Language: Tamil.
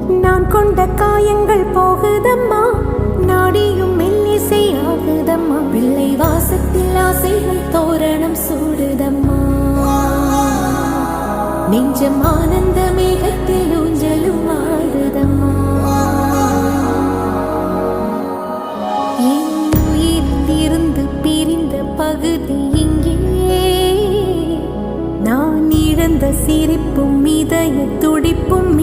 நான் கொண்ட காயங்கள் போகுதம்மா, நாடியும் மெல்லிசை ஆகுதம்மா. பிள்ளை வாசத்தில் ஆசைகள் தோரணம் சூடுதம்மா. நெஞ்சம் ஆனந்த மேகத்தில் ஊஞ்சலும் ஆடுதம்மா. என் உயிரிலிருந்து பிரிந்த பகுதி இங்கே, நான் இழந்த சிரிப்பும் இதய துடிப்பும்